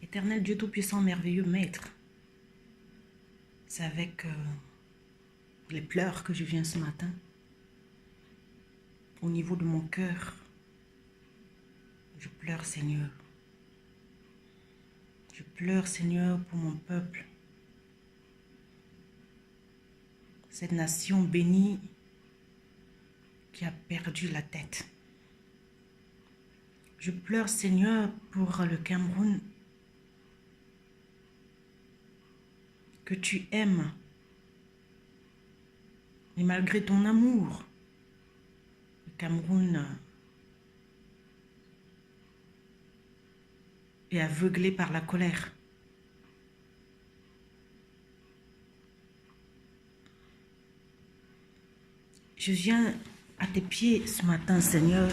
Éternel Dieu Tout-Puissant, merveilleux Maître, c'est avec les pleurs que je viens ce matin, au niveau de mon cœur. Je pleure, Seigneur. Je pleure, Seigneur, pour mon peuple. Cette nation bénie qui a perdu la tête. Je pleure, Seigneur, pour le Cameroun que tu aimes. Et malgré ton amour, le Cameroun est aveuglé par la colère. Je viens à tes pieds ce matin, Seigneur,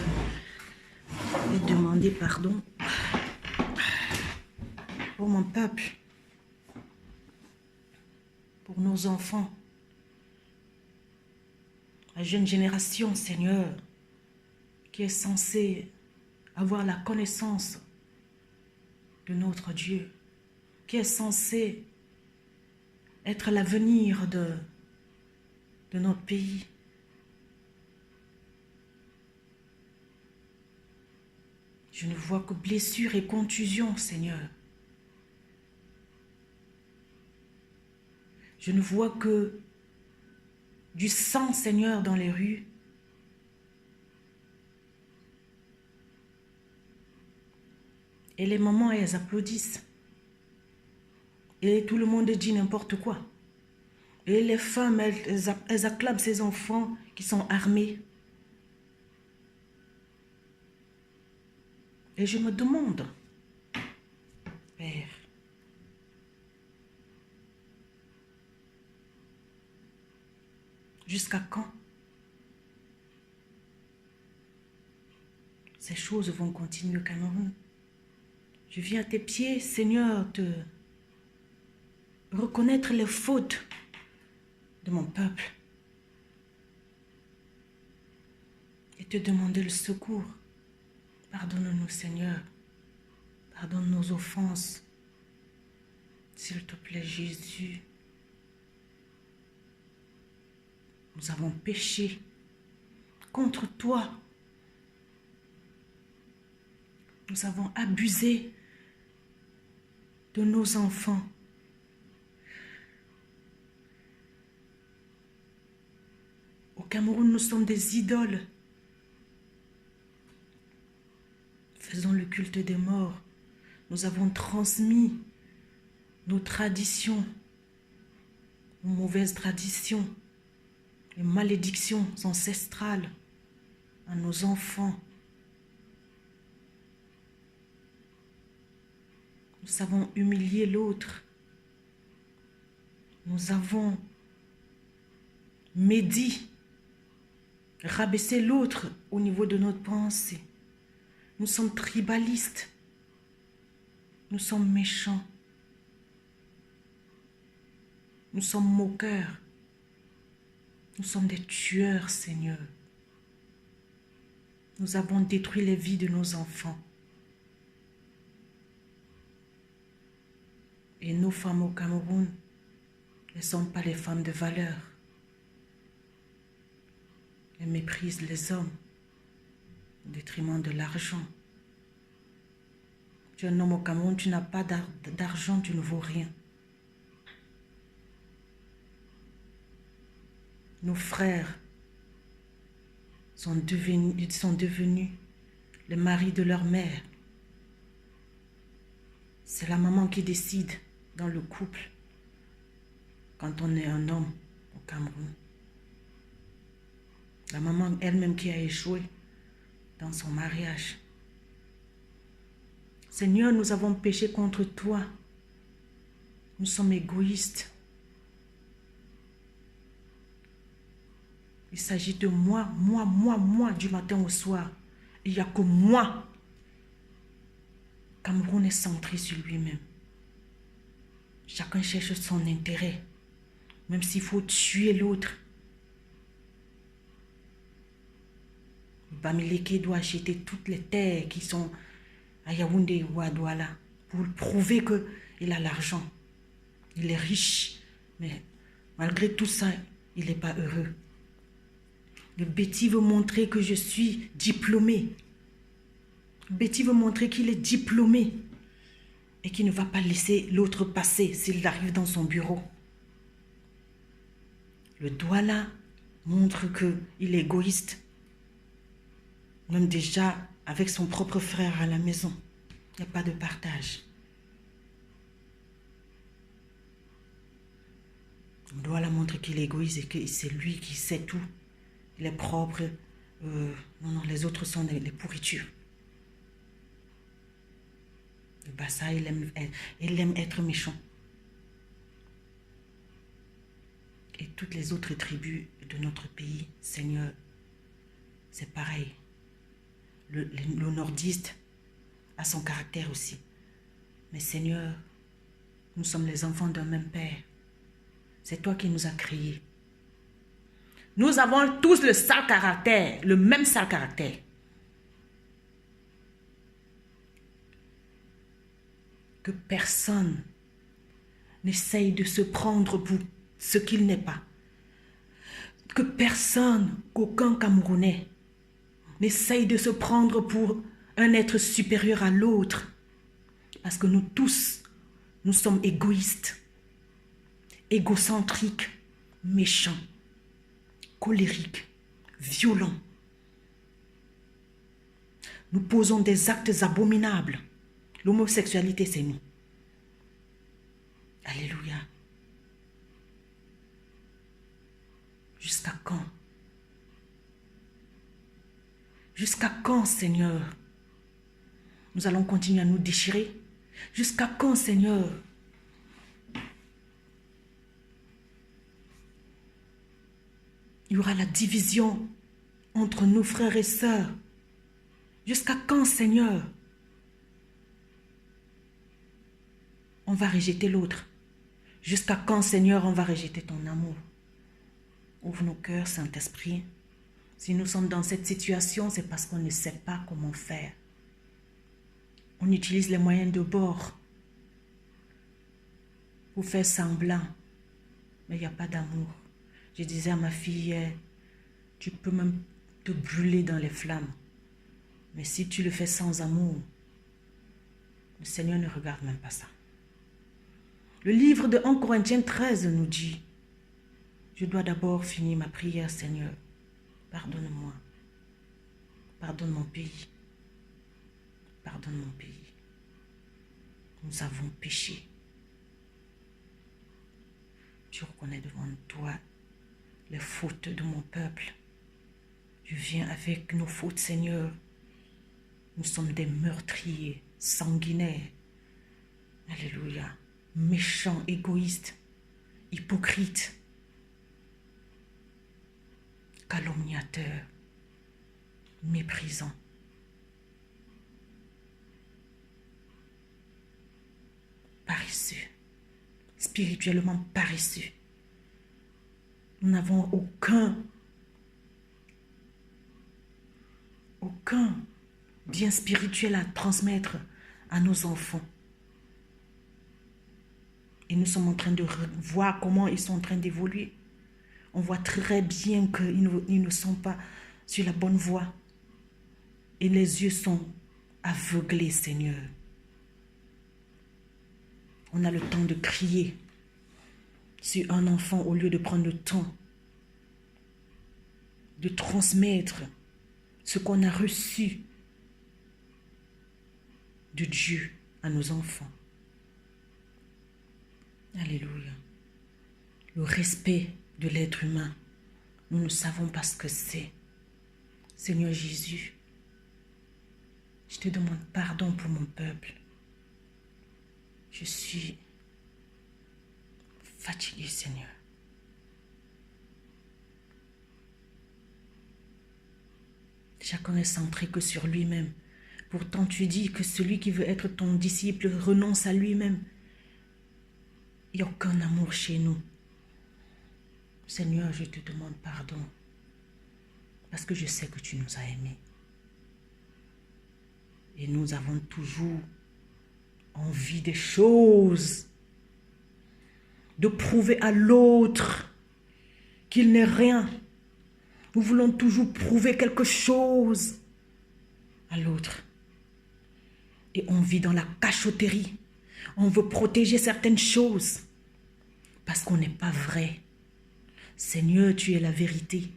et demander pardon pour mon peuple, pour nos enfants, la jeune génération, Seigneur, qui est censée avoir la connaissance de notre Dieu, qui est censée être l'avenir de notre pays. Je ne vois que blessures et contusions, Seigneur. Je ne vois que du sang, Seigneur, dans les rues. Et les mamans, elles applaudissent. Et tout le monde dit n'importe quoi. Et les femmes, elles acclament ces enfants qui sont armés. Et je me demande, Père, jusqu'à quand ces choses vont continuer au Cameroun? Je viens à tes pieds, Seigneur, te reconnaître les fautes de mon peuple et te demander le secours. Pardonne-nous, Seigneur. Pardonne nos offenses. S'il te plaît, Jésus. Nous avons péché contre toi. Nous avons abusé de nos enfants. Au Cameroun, nous sommes des idoles. Faisons le culte des morts. Nous avons transmis nos traditions, nos mauvaises traditions, les malédictions ancestrales à nos enfants. Nous avons humilié l'autre. Nous avons médit, rabaissé l'autre au niveau de notre pensée. Nous sommes tribalistes. Nous sommes méchants. Nous sommes moqueurs. Nous sommes des tueurs, Seigneur. Nous avons détruit les vies de nos enfants. Et nos femmes au Cameroun ne sont pas les femmes de valeur. Elles méprisent les hommes au détriment de l'argent. Tu es un homme au Cameroun, tu n'as pas d'argent, tu ne vaux rien. Nos frères sont devenus les maris de leur mère. C'est la maman qui décide dans le couple quand on est un homme au Cameroun. La maman elle-même qui a échoué dans son mariage. Seigneur, nous avons péché contre toi. Nous sommes égoïstes. Il s'agit de moi, du matin au soir. Il n'y a que moi. Cameroun est centré sur lui-même. Chacun cherche son intérêt. Même s'il faut tuer l'autre. Bamileke doit acheter toutes les terres qui sont à Yaoundé ou à Douala pour prouver qu'il a l'argent. Il est riche, mais malgré tout ça, il n'est pas heureux. Betty veut montrer que je suis diplômée. Betty veut montrer qu'il est diplômé et qu'il ne va pas laisser l'autre passer s'il arrive dans son bureau. Le doigt là montre qu'il est égoïste. Même déjà avec son propre frère à la maison, il n'y a pas de partage. Le doigt là montre qu'il est égoïste et que c'est lui qui sait tout. Il est propre. Non, les autres sont des pourritures. Le Bassa, il aime être méchant. Et toutes les autres tribus de notre pays, Seigneur, c'est pareil. Le nordiste a son caractère aussi. Mais Seigneur, nous sommes les enfants d'un même Père. C'est toi qui nous as créés. Nous avons tous le sale caractère, le même sale caractère. Que personne n'essaye de se prendre pour ce qu'il n'est pas. Que personne, qu'aucun Camerounais, n'essaye de se prendre pour un être supérieur à l'autre. Parce que nous tous, nous sommes égoïstes, égocentriques, méchants, colériques, violents. Nous posons des actes abominables. L'homosexualité, c'est nous. Alléluia. Jusqu'à quand? Jusqu'à quand, Seigneur? Nous allons continuer à nous déchirer. Jusqu'à quand, Seigneur? Il y aura la division entre nos frères et sœurs. Jusqu'à quand, Seigneur? On va rejeter l'autre. Jusqu'à quand, Seigneur, on va rejeter ton amour? Ouvre nos cœurs, Saint-Esprit. Si nous sommes dans cette situation, c'est parce qu'on ne sait pas comment faire. On utilise les moyens de bord pour faire semblant, mais il n'y a pas d'amour. Je disais à ma fille, tu peux même te brûler dans les flammes, mais si tu le fais sans amour, le Seigneur ne regarde même pas ça. Le livre de 1 Corinthiens 13 nous dit, je dois d'abord finir ma prière, Seigneur. Pardonne-moi. Pardonne mon pays. Pardonne mon pays. Nous avons péché. Je reconnais devant toi les fautes de mon peuple. Je viens avec nos fautes, Seigneur. Nous sommes des meurtriers, sanguinaires. Alléluia. Méchants, égoïstes, hypocrites, calomniateurs, méprisants. Paresseux, spirituellement paresseux. Nous n'avons aucun bien spirituel à transmettre à nos enfants. Et nous sommes en train de voir comment ils sont en train d'évoluer. On voit très bien qu'ils ne sont pas sur la bonne voie. Et les yeux sont aveuglés, Seigneur. On a le temps de crier sur un enfant au lieu de prendre le temps de transmettre ce qu'on a reçu de Dieu à nos enfants. Alléluia. Le respect de l'être humain, nous ne savons pas ce que c'est. Seigneur Jésus, je te demande pardon pour mon peuple. Je suis fatigué, Seigneur. Chacun est centré que sur lui-même. Pourtant, tu dis que celui qui veut être ton disciple renonce à lui-même. Il n'y a aucun amour chez nous. Seigneur, je te demande pardon. Parce que je sais que tu nous as aimés. Et nous avons toujours envie des choses, de prouver à l'autre qu'il n'est rien. Nous voulons toujours prouver quelque chose à l'autre. Et on vit dans la cachotterie. On veut protéger certaines choses parce qu'on n'est pas vrai. Seigneur, tu es la vérité.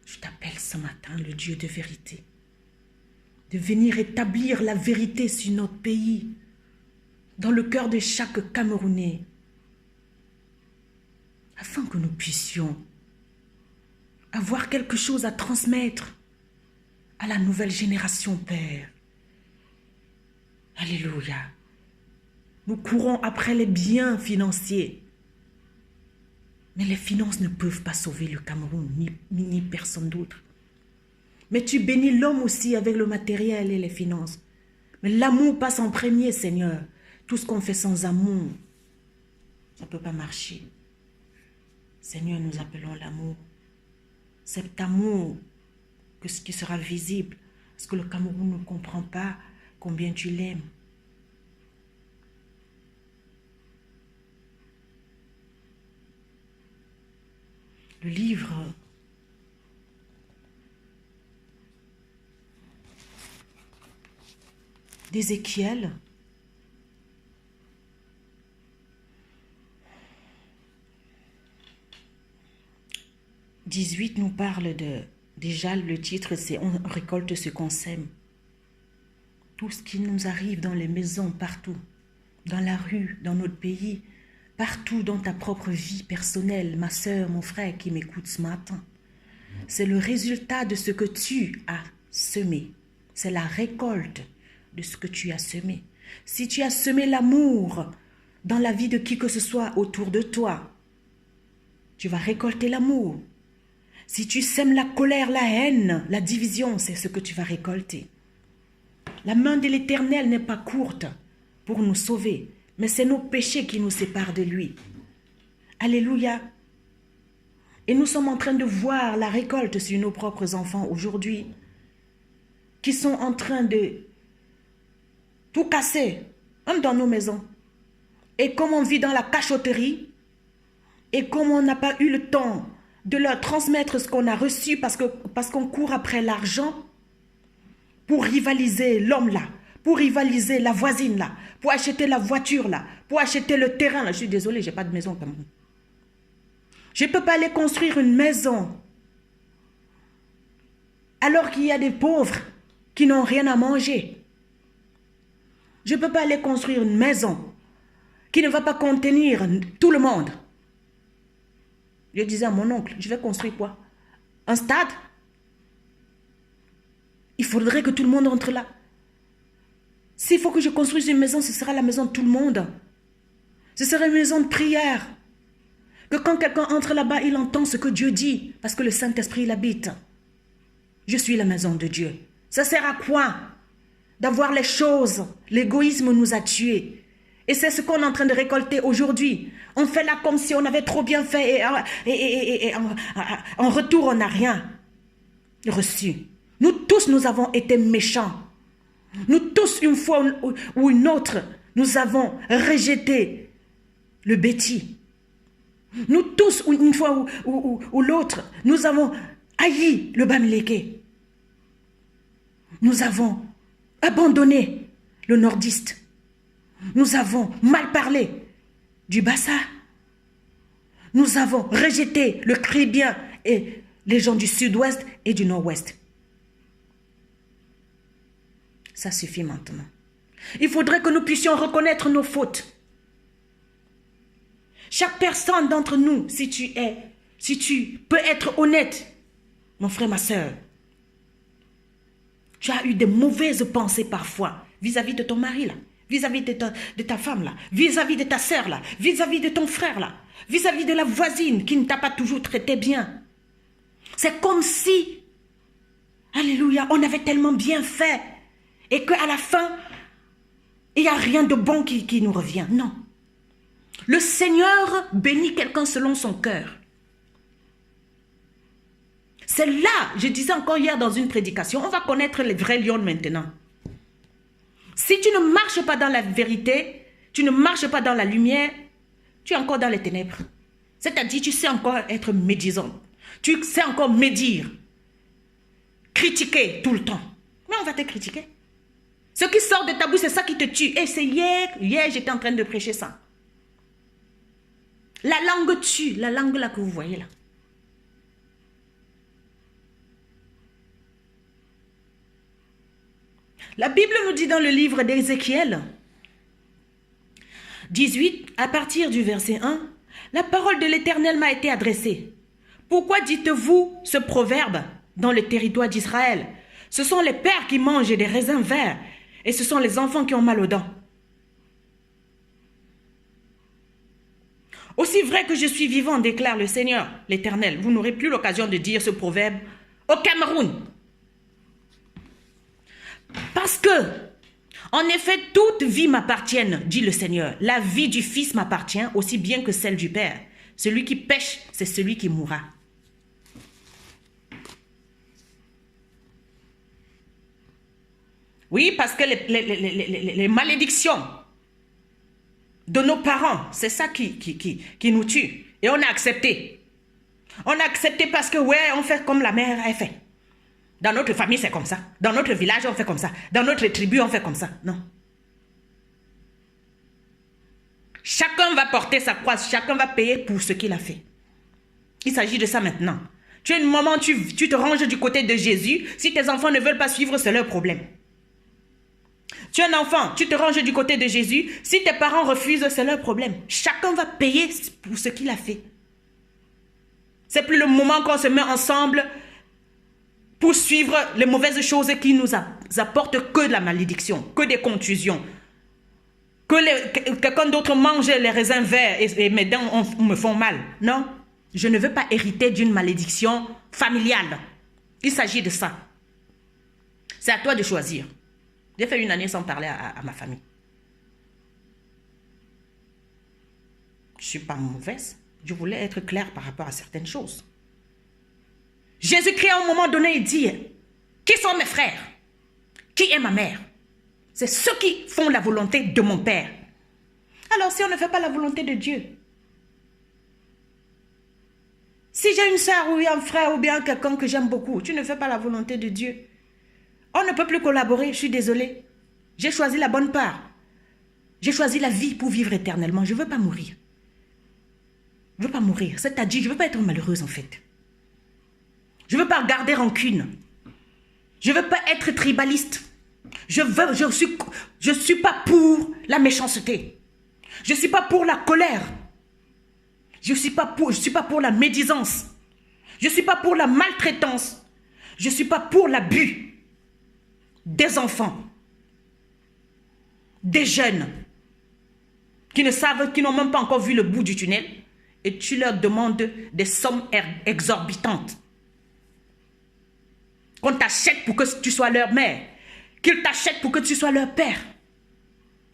Je t'appelle ce matin le Dieu de vérité. De venir établir la vérité sur notre pays, dans le cœur de chaque Camerounais, afin que nous puissions avoir quelque chose à transmettre à la nouvelle génération, Père. Alléluia. Nous courons après les biens financiers. Mais les finances ne peuvent pas sauver le Cameroun, ni personne d'autre. Mais tu bénis l'homme aussi avec le matériel et les finances. Mais l'amour passe en premier, Seigneur. Tout ce qu'on fait sans amour, ça ne peut pas marcher. Seigneur, nous appelons l'amour. Cet amour qui sera visible. Parce que le Cameroun ne comprend pas combien tu l'aimes. Le livre d'Ézéchiel, « 18 nous parle de... Déjà, le titre, c'est « On récolte ce qu'on sème ». Tout ce qui nous arrive dans les maisons, partout, dans la rue, dans notre pays, partout dans ta propre vie personnelle, ma soeur, mon frère qui m'écoute ce matin. C'est le résultat de ce que tu as semé. C'est la récolte de ce que tu as semé. Si tu as semé l'amour dans la vie de qui que ce soit autour de toi, tu vas récolter l'amour. Si tu sèmes la colère, la haine, la division, c'est ce que tu vas récolter. La main de l'Éternel n'est pas courte pour nous sauver, mais c'est nos péchés qui nous séparent de lui. Alléluia. Et nous sommes en train de voir la récolte sur nos propres enfants aujourd'hui, qui sont en train de tout casser, même dans nos maisons. Et comme on vit dans la cachotterie, et comme on n'a pas eu le temps de leur transmettre ce qu'on a reçu parce qu'on court après l'argent pour rivaliser l'homme là, pour rivaliser la voisine là, pour acheter la voiture là, pour acheter le terrain là. Je suis désolée, je n'ai pas de maison comme vous. Je ne peux pas aller construire une maison alors qu'il y a des pauvres qui n'ont rien à manger. Je ne peux pas aller construire une maison qui ne va pas contenir tout le monde. Je disais à mon oncle, je vais construire quoi? Un stade? Il faudrait que tout le monde entre là. S'il faut que je construise une maison, ce sera la maison de tout le monde. Ce sera une maison de prière. Que quand quelqu'un entre là-bas, il entend ce que Dieu dit, parce que le Saint-Esprit l'habite. Je suis la maison de Dieu. Ça sert à quoi? D'avoir les choses. L'égoïsme nous a tués. Et c'est ce qu'on est en train de récolter aujourd'hui. On fait là comme si on avait trop bien fait et en retour, on n'a rien reçu. Nous tous, nous avons été méchants. Nous tous, une fois ou une autre, nous avons rejeté le bêtis. Nous tous, une fois ou l'autre, nous avons haï le Bamileke. Nous avons abandonné le nordiste. Nous avons mal parlé du Bassa. Nous avons rejeté le Caribien et les gens du sud-ouest et du nord-ouest. Ça suffit maintenant. Il faudrait que nous puissions reconnaître nos fautes. Chaque personne d'entre nous, si tu peux être honnête, mon frère, ma soeur, tu as eu des mauvaises pensées parfois vis-à-vis de ton mari là, vis-à-vis de ta femme là, vis-à-vis de ta soeur là, vis-à-vis de ton frère là, vis-à-vis de la voisine qui ne t'a pas toujours traité bien. C'est comme si, alléluia, on avait tellement bien fait et qu'à la fin, il n'y a rien de bon qui nous revient. Non. Le Seigneur bénit quelqu'un selon son cœur. C'est là, je disais encore hier dans une prédication, on va connaître les vrais lions maintenant. Si tu ne marches pas dans la vérité, tu ne marches pas dans la lumière, tu es encore dans les ténèbres. C'est-à-dire, tu sais encore être médisant. Tu sais encore médire. Critiquer tout le temps. Mais on va te critiquer. Ce qui sort de ta bouche, c'est ça qui te tue. Et c'est hier j'étais en train de prêcher ça. La langue tue, la langue là que vous voyez là. La Bible nous dit dans le livre d'Ézéchiel 18, à partir du verset 1, la parole de l'Éternel m'a été adressée. Pourquoi dites-vous ce proverbe dans le territoire d'Israël? Ce sont les pères qui mangent des raisins verts et ce sont les enfants qui ont mal aux dents. Aussi vrai que je suis vivant, déclare le Seigneur, l'Éternel, vous n'aurez plus l'occasion de dire ce proverbe au Cameroun. Parce que, en effet, toute vie m'appartient, dit le Seigneur. La vie du Fils m'appartient aussi bien que celle du Père. Celui qui pêche, c'est celui qui mourra. Oui, parce que les malédictions de nos parents, c'est ça qui nous tue. Et on a accepté. On a accepté parce que, ouais, on fait comme la mère a fait. Dans notre famille, c'est comme ça. Dans notre village, on fait comme ça. Dans notre tribu, on fait comme ça. Non. Chacun va porter sa croix. Chacun va payer pour ce qu'il a fait. Il s'agit de ça maintenant. Tu es une maman, tu te ranges du côté de Jésus. Si tes enfants ne veulent pas suivre, c'est leur problème. Tu es un enfant, tu te ranges du côté de Jésus. Si tes parents refusent, c'est leur problème. Chacun va payer pour ce qu'il a fait. C'est plus le moment qu'on se met ensemble pour suivre les mauvaises choses qui nous apportent que de la malédiction, que des contusions. Que quelqu'un d'autre mange les raisins verts et mes dents me font mal. Non, je ne veux pas hériter d'une malédiction familiale. Il s'agit de ça. C'est à toi de choisir. J'ai fait une année sans parler à ma famille. Je ne suis pas mauvaise. Je voulais être claire par rapport à certaines choses. Jésus-Christ, à un moment donné, il dit, qui sont mes frères? Qui est ma mère? C'est ceux qui font la volonté de mon Père. Alors, si on ne fait pas la volonté de Dieu, si j'ai une soeur ou un frère ou bien quelqu'un que j'aime beaucoup, tu ne fais pas la volonté de Dieu, on ne peut plus collaborer, je suis désolée. J'ai choisi la bonne part. J'ai choisi la vie pour vivre éternellement. Je ne veux pas mourir. Je ne veux pas mourir. C'est-à-dire, je ne veux pas être malheureuse en fait. Je ne veux pas garder rancune. Je ne veux pas être tribaliste. Je ne suis pas pour la méchanceté. Je ne suis pas pour la colère. Je ne suis pas pour la médisance. Je ne suis pas pour la maltraitance. Je ne suis pas pour l'abus des enfants, des jeunes qui n'ont même pas encore vu le bout du tunnel et tu leur demandes des sommes exorbitantes. Qu'on t'achète pour que tu sois leur mère, qu'ils t'achètent pour que tu sois leur père.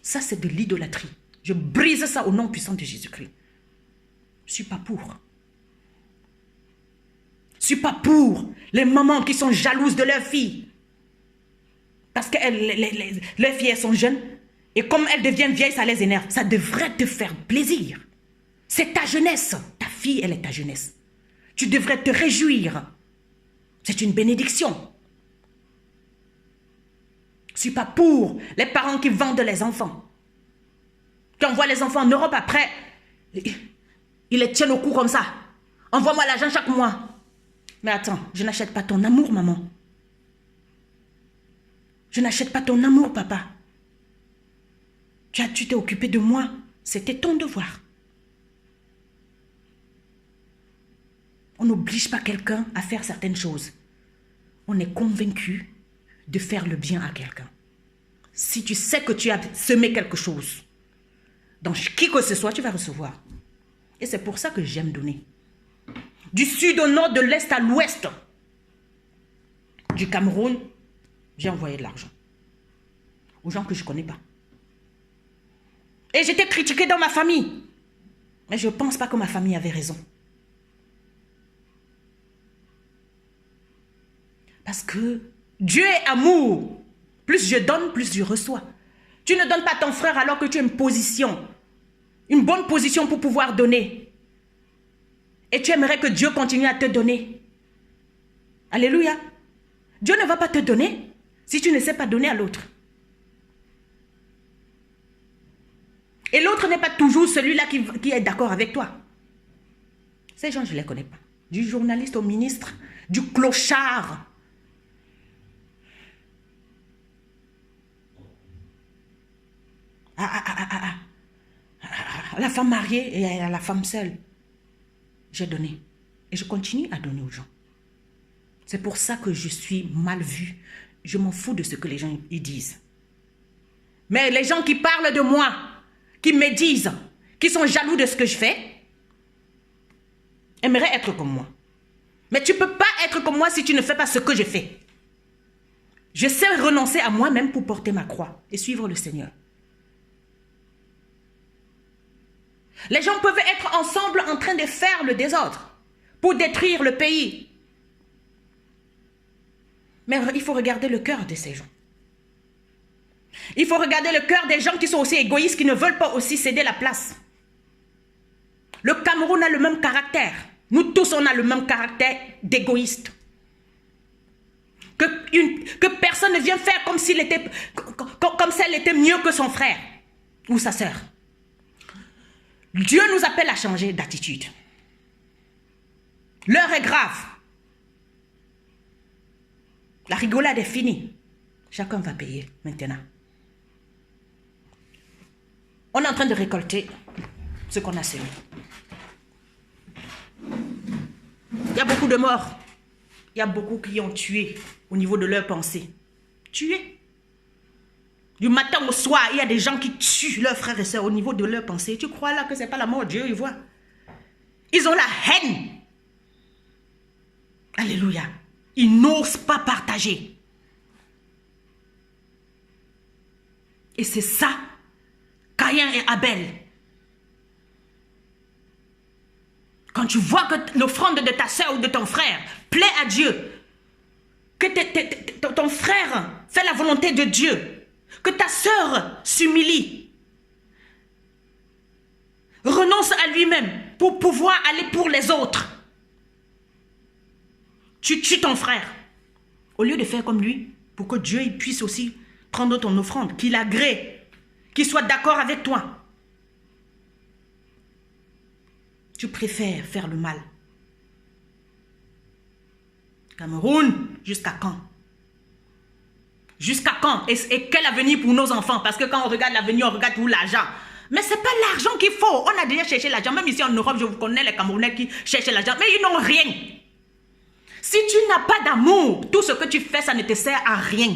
Ça, c'est de l'idolâtrie. Je brise ça au nom puissant de Jésus-Christ. Je ne suis pas pour. Je ne suis pas pour les mamans qui sont jalouses de leurs filles. Parce que leurs filles, elles sont jeunes. Et comme elles deviennent vieilles, ça les énerve. Ça devrait te faire plaisir. C'est ta jeunesse. Ta fille, elle est ta jeunesse. Tu devrais te réjouir. C'est une bénédiction. Je ne suis pas pour les parents qui vendent les enfants. Qui envoient les enfants en Europe après. Ils les tiennent au cou comme ça. Envoie-moi l'argent chaque mois. Mais attends, je n'achète pas ton amour, maman. Je n'achète pas ton amour, papa. Tu t'es occupé de moi. C'était ton devoir. On n'oblige pas quelqu'un à faire certaines choses. On est convaincu de faire le bien à quelqu'un. Si tu sais que tu as semé quelque chose, dans qui que ce soit, tu vas recevoir. Et c'est pour ça que j'aime donner. Du sud au nord, de l'est à l'ouest du Cameroun, j'ai envoyé de l'argent aux gens que je ne connais pas. Et j'étais critiquée dans ma famille. Mais je ne pense pas que ma famille avait raison. Parce que Dieu est amour. Plus je donne, plus je reçois. Tu ne donnes pas à ton frère alors que tu as une position. Une bonne position pour pouvoir donner. Et tu aimerais que Dieu continue à te donner. Alléluia. Dieu ne va pas te donner si tu ne sais pas donner à l'autre. Et l'autre n'est pas toujours celui-là qui est d'accord avec toi. Ces gens, je ne les connais pas. Du journaliste au ministre, du clochard. La femme mariée et à la femme seule. J'ai donné. Et je continue à donner aux gens. C'est pour ça que je suis mal vue. Je m'en fous de ce que les gens y disent. Mais les gens qui parlent de moi, qui me disent, qui sont jaloux de ce que je fais, aimeraient être comme moi. Mais tu ne peux pas être comme moi si tu ne fais pas ce que je fais. Je sais renoncer à moi-même pour porter ma croix et suivre le Seigneur. Les gens peuvent être ensemble en train de faire le désordre pour détruire le pays. Mais il faut regarder le cœur de ces gens. Il faut regarder le cœur des gens qui sont aussi égoïstes, qui ne veulent pas aussi céder la place. Le Cameroun a le même caractère. Nous tous, on a le même caractère d'égoïste. Que personne ne vienne faire comme s'il était, comme si elle était mieux que son frère ou sa sœur. Dieu nous appelle à changer d'attitude. L'heure est grave. La rigolade est finie. Chacun va payer maintenant. On est en train de récolter ce qu'on a semé. Il y a beaucoup de morts. Il y a beaucoup qui ont tué au niveau de leurs pensées. Tué. Du matin au soir, il y a des gens qui tuent leurs frères et sœurs au niveau de leurs pensées. Tu crois là que ce n'est pas la mort? Dieu, il voit. Ils ont la haine. Alléluia. Ils n'osent pas partager. Et c'est ça, Caïn et Abel. Quand tu vois que l'offrande de ta soeur ou de ton frère plaît à Dieu, que ton frère fait la volonté de Dieu, que ta soeur s'humilie, renonce à lui-même pour pouvoir aller pour les autres, tu tues ton frère. Au lieu de faire comme lui, pour que Dieu il puisse aussi prendre ton offrande, qu'il agrée, qu'il soit d'accord avec toi. Tu préfères faire le mal. Cameroun, jusqu'à quand? Jusqu'à quand? Et quel avenir pour nos enfants? Parce que quand on regarde l'avenir, on regarde tout l'argent. Mais ce n'est pas l'argent qu'il faut. On a déjà cherché l'argent. Même ici en Europe, je vous connais les Camerounais qui cherchent l'argent. Mais ils n'ont rien. Si tu n'as pas d'amour, tout ce que tu fais, ça ne te sert à rien.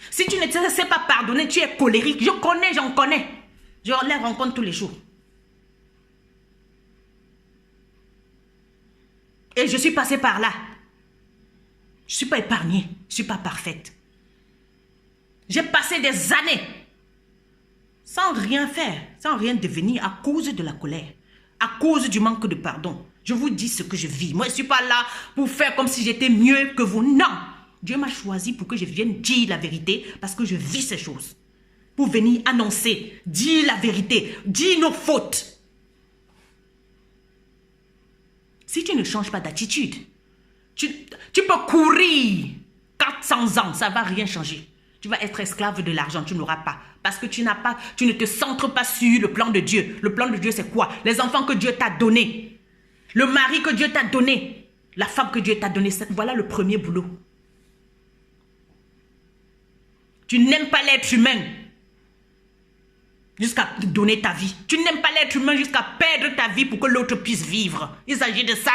Si tu ne sais pas pardonner, tu es colérique. J'en connais. Je les rencontre tous les jours. Et je suis passée par là. Je ne suis pas épargnée. Je ne suis pas parfaite. J'ai passé des années sans rien faire, sans rien devenir à cause de la colère, à cause du manque de pardon. Je vous dis ce que je vis. Moi, je ne suis pas là pour faire comme si j'étais mieux que vous. Non. Dieu m'a choisi pour que je vienne dire la vérité parce que je vis ces choses. Pour venir annoncer, dire la vérité, dire nos fautes. Si tu ne changes pas d'attitude, tu peux courir 400 ans, ça ne va rien changer. Tu vas être esclave de l'argent, tu n'auras pas. Parce que tu ne te centres pas sur le plan de Dieu. Le plan de Dieu, c'est quoi? Les enfants que Dieu t'a donnés. Le mari que Dieu t'a donné. La femme que Dieu t'a donnée. Voilà le premier boulot. Tu n'aimes pas l'être humain jusqu'à donner ta vie. Tu n'aimes pas l'être humain jusqu'à perdre ta vie pour que l'autre puisse vivre. Il s'agit de ça.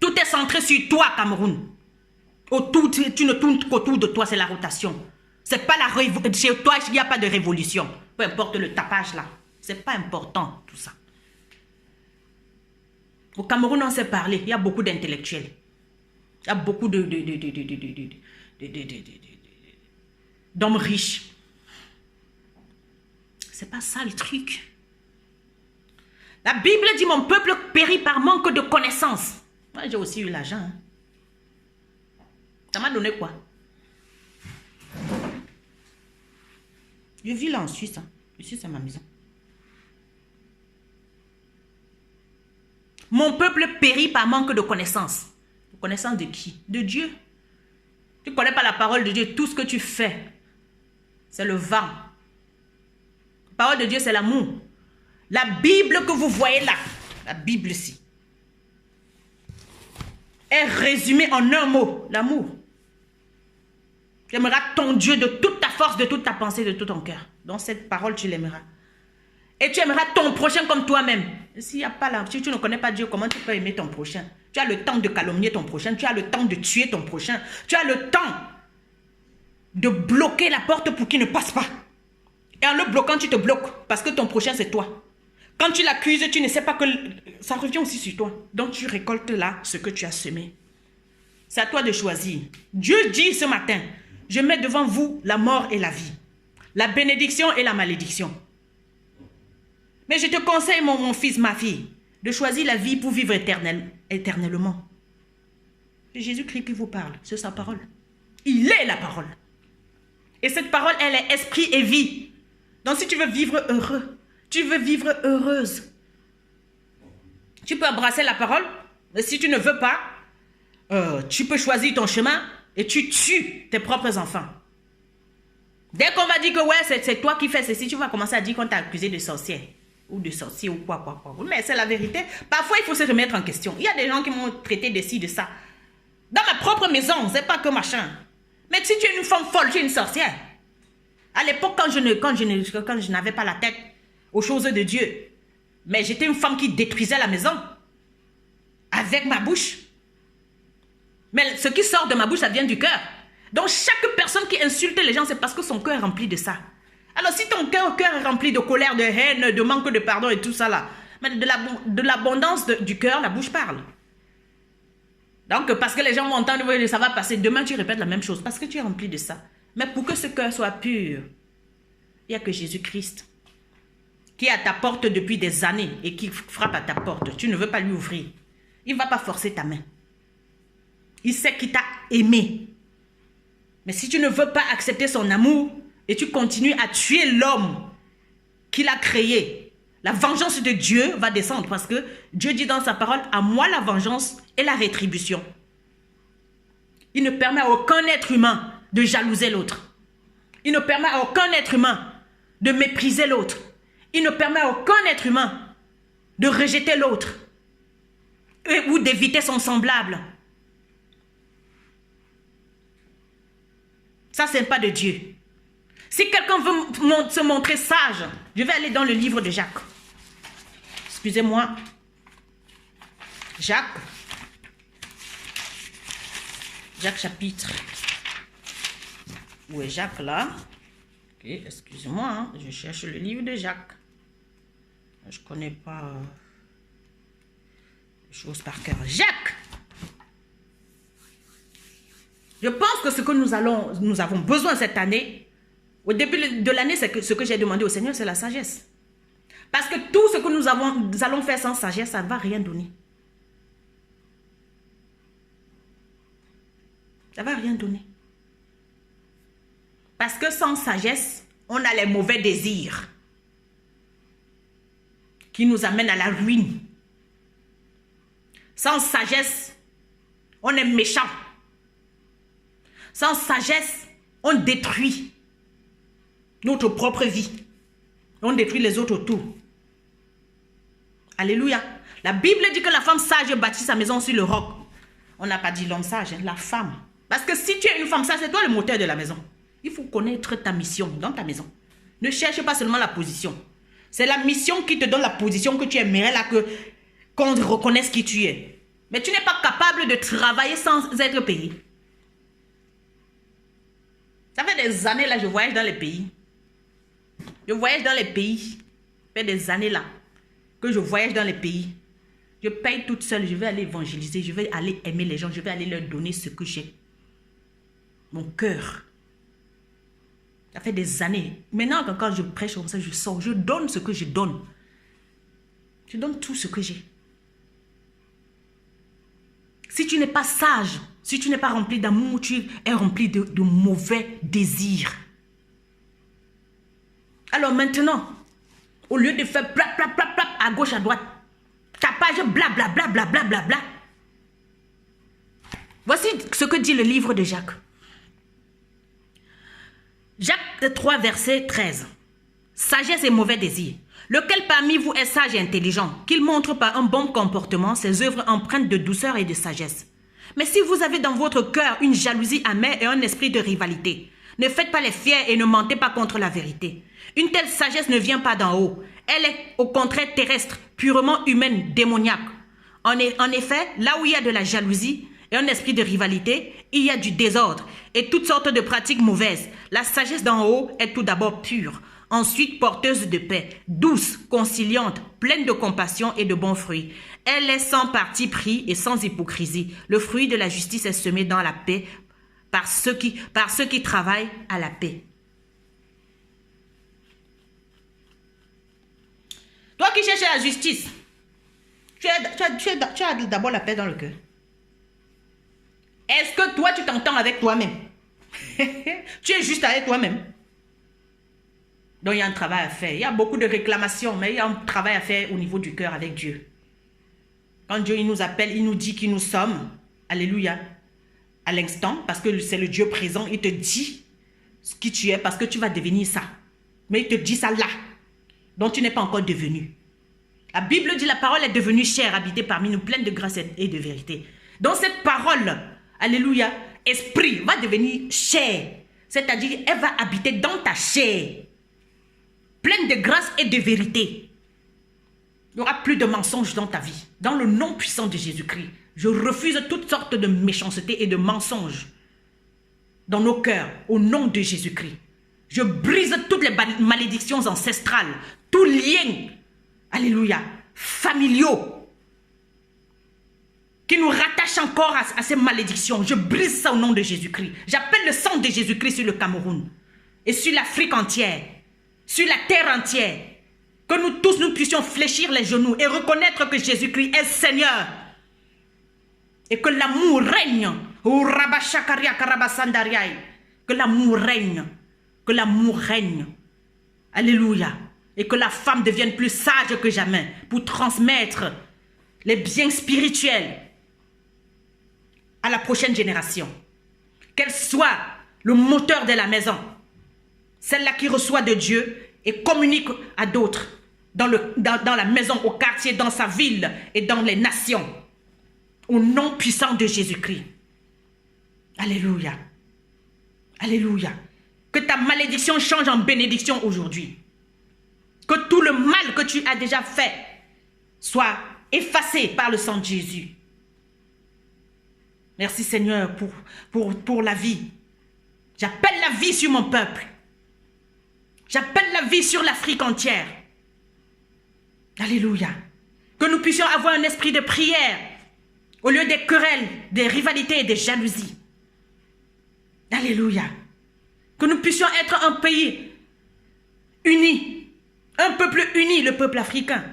Tout est centré sur toi, Cameroun. Tu ne tournes qu'autour de toi, c'est la rotation. C'est pas chez toi, il n'y a pas de révolution. Peu importe le tapage là. C'est pas important tout ça. Au Cameroun, on sait parler. Il y a beaucoup d'intellectuels. Il y a beaucoup d'hommes riches. C'est pas ça le truc. La Bible dit mon peuple périt par manque de connaissances. Moi, j'ai aussi eu l'argent. Ça m'a donné quoi? Je vis là en Suisse. Hein. Ici, c'est ma maison. Mon peuple périt par manque de connaissance. De connaissance de qui? De Dieu. Tu ne connais pas la parole de Dieu. Tout ce que tu fais, c'est le vent. La parole de Dieu, c'est l'amour. La Bible que vous voyez là, la Bible-ci, est résumée en un mot, l'amour. Tu aimeras ton Dieu de toute ta force, de toute ta pensée, de tout ton cœur. Dans cette parole, tu l'aimeras. Et tu aimeras ton prochain comme toi-même. S'il n'y a pas là, si tu ne connais pas Dieu, comment tu peux aimer ton prochain? Tu as le temps de calomnier ton prochain, tu as le temps de tuer ton prochain, tu as le temps de bloquer la porte pour qu'il ne passe pas. Et en le bloquant, tu te bloques parce que ton prochain, c'est toi. Quand tu l'accuses, tu ne sais pas que ça revient aussi sur toi. Donc tu récoltes là ce que tu as semé. C'est à toi de choisir. Dieu dit ce matin, je mets devant vous la mort et la vie, la bénédiction et la malédiction. Mais je te conseille, mon fils, ma fille, de choisir la vie pour vivre éternellement. C'est Jésus-Christ qui vous parle, c'est sa parole. Il est la parole. Et cette parole, elle est esprit et vie. Donc si tu veux vivre heureux, tu veux vivre heureuse, tu peux embrasser la parole, mais si tu ne veux pas, tu peux choisir ton chemin et tu tues tes propres enfants. Dès qu'on va dire que ouais, c'est toi qui fais ceci, tu vas commencer à dire qu'on t'a accusé de sorcière ou de sorcier ou quoi. Mais c'est la vérité. Parfois, il faut se remettre en question. Il y a des gens qui m'ont traité de ci, de ça. Dans ma propre maison, c'est pas que machin. Mais si tu es une femme folle, tu es une sorcière. À l'époque, quand je n'avais pas la tête aux choses de Dieu, mais j'étais une femme qui détruisait la maison avec ma bouche. Mais ce qui sort de ma bouche, ça vient du cœur. Donc chaque personne qui insulte les gens, c'est parce que son cœur est rempli de ça. Alors si ton cœur est rempli de colère, de haine, de manque de pardon et tout ça là, mais de l'abondance du cœur, la bouche parle. Donc parce que les gens vont entendre, ça va passer, demain tu répètes la même chose, parce que tu es rempli de ça. Mais pour que ce cœur soit pur, il n'y a que Jésus-Christ qui est à ta porte depuis des années et qui frappe à ta porte. Tu ne veux pas lui ouvrir. Il ne va pas forcer ta main. Il sait qu'il t'a aimé. Mais si tu ne veux pas accepter son amour et tu continues à tuer l'homme qu'il a créé, la vengeance de Dieu va descendre parce que Dieu dit dans sa parole, à moi la vengeance et la rétribution. Il ne permet à aucun être humain de jalouser l'autre. Il ne permet à aucun être humain de mépriser l'autre. Il ne permet à aucun être humain de rejeter l'autre ou d'éviter son semblable. Ça, ce n'est pas de Dieu. Si quelqu'un veut se montrer sage, je vais aller dans le livre de Jacques. Excusez-moi. Jacques chapitre. Où est Jacques là? Ok, excusez-moi, hein, je cherche le livre de Jacques. Je ne connais pas les choses par cœur. Jacques! Je pense que ce que nous avons besoin cette année, au début de l'année, c'est ce que j'ai demandé au Seigneur, c'est la sagesse. Parce que tout ce que nous allons faire sans sagesse, ça ne va rien donner. Ça ne va rien donner. Parce que sans sagesse, on a les mauvais désirs qui nous amènent à la ruine. Sans sagesse, on est méchant. Sans sagesse, on détruit notre propre vie. On détruit les autres autour. Alléluia. La Bible dit que la femme sage bâtit sa maison sur le roc. On n'a pas dit l'homme sage, hein, la femme. Parce que si tu es une femme sage, c'est toi le moteur de la maison. Il faut connaître ta mission dans ta maison. Ne cherche pas seulement la position. C'est la mission qui te donne la position que tu aimerais là, qu'on reconnaisse qui tu es. Mais tu n'es pas capable de travailler sans être payé. Ça fait des années là, je voyage dans les pays. Je voyage dans les pays. Ça fait des années là que je voyage dans les pays. Je paye toute seule, je vais aller évangéliser, je vais aller aimer les gens, je vais aller leur donner ce que j'ai. Mon cœur. Ça fait des années. Maintenant, quand je prêche comme ça, je sors, je donne ce que je donne. Je donne tout ce que j'ai. Si tu n'es pas sage, si tu n'es pas rempli d'amour, tu es rempli de mauvais désirs. Alors maintenant, au lieu de faire plap, plap, plap, plap, à gauche, à droite, tapage, bla, bla, bla, bla, bla, bla, bla. Voici ce que dit le livre de Jacques. Jacques 3, verset 13. Sagesse et mauvais désir. Lequel parmi vous est sage et intelligent, qu'il montre par un bon comportement ses œuvres empreintes de douceur et de sagesse. Mais si vous avez dans votre cœur une jalousie amère et un esprit de rivalité, ne faites pas les fiers et ne mentez pas contre la vérité. Une telle sagesse ne vient pas d'en haut. Elle est au contraire terrestre, purement humaine, démoniaque. En effet, là où il y a de la jalousie et un esprit de rivalité, il y a du désordre et toutes sortes de pratiques mauvaises. La sagesse d'en haut est tout d'abord pure, ensuite porteuse de paix, douce, conciliante, pleine de compassion et de bons fruits. Elle est sans parti pris et sans hypocrisie. Le fruit de la justice est semé dans la paix par ceux qui travaillent à la paix. Toi qui cherches la justice, tu as d'abord la paix dans le cœur. Est-ce que toi, tu t'entends avec toi-même? Tu es juste avec toi-même. Donc, il y a un travail à faire. Il y a beaucoup de réclamations, mais il y a un travail à faire au niveau du cœur avec Dieu. Quand Dieu il nous appelle, il nous dit qui nous sommes. Alléluia. À l'instant, parce que c'est le Dieu présent, il te dit qui tu es, parce que tu vas devenir ça. Mais il te dit ça là, dont tu n'es pas encore devenu. La Bible dit la parole est devenue chair, habitée parmi nous, pleine de grâce et de vérité. Donc cette parole, alléluia, esprit, va devenir chair. C'est-à-dire, elle va habiter dans ta chair, pleine de grâce et de vérité. Il n'y aura plus de mensonges dans ta vie. Dans le nom puissant de Jésus-Christ, je refuse toutes sortes de méchanceté et de mensonges dans nos cœurs, au nom de Jésus-Christ. Je brise toutes les malédictions ancestrales, tous liens, alléluia, familiaux, qui nous rattachent encore à ces malédictions. Je brise ça au nom de Jésus-Christ. J'appelle le sang de Jésus-Christ sur le Cameroun et sur l'Afrique entière, sur la terre entière. Que nous tous, nous puissions fléchir les genoux et reconnaître que Jésus-Christ est Seigneur. Et que l'amour règne. Que l'amour règne. Que l'amour règne. Alléluia. Et que la femme devienne plus sage que jamais pour transmettre les biens spirituels à la prochaine génération. Qu'elle soit le moteur de la maison. Celle-là qui reçoit de Dieu et communique à d'autres. Dans la maison, au quartier, dans sa ville et dans les nations. Au nom puissant de Jésus-Christ. Alléluia. Alléluia. Que ta malédiction change en bénédiction aujourd'hui. Que tout le mal que tu as déjà fait soit effacé par le sang de Jésus. Merci Seigneur pour la vie. J'appelle la vie sur mon peuple. J'appelle la vie sur l'Afrique entière. Alléluia. Que nous puissions avoir un esprit de prière au lieu des querelles, des rivalités et des jalousies. Alléluia. Que nous puissions être un pays uni, un peuple uni, le peuple africain,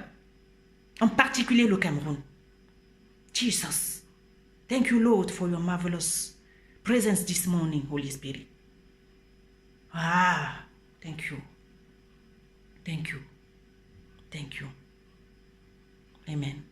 en particulier le Cameroun. Jesus, thank you Lord for your marvelous presence this morning, Holy Spirit. Ah, thank you. Thank you. Thank you. Amen.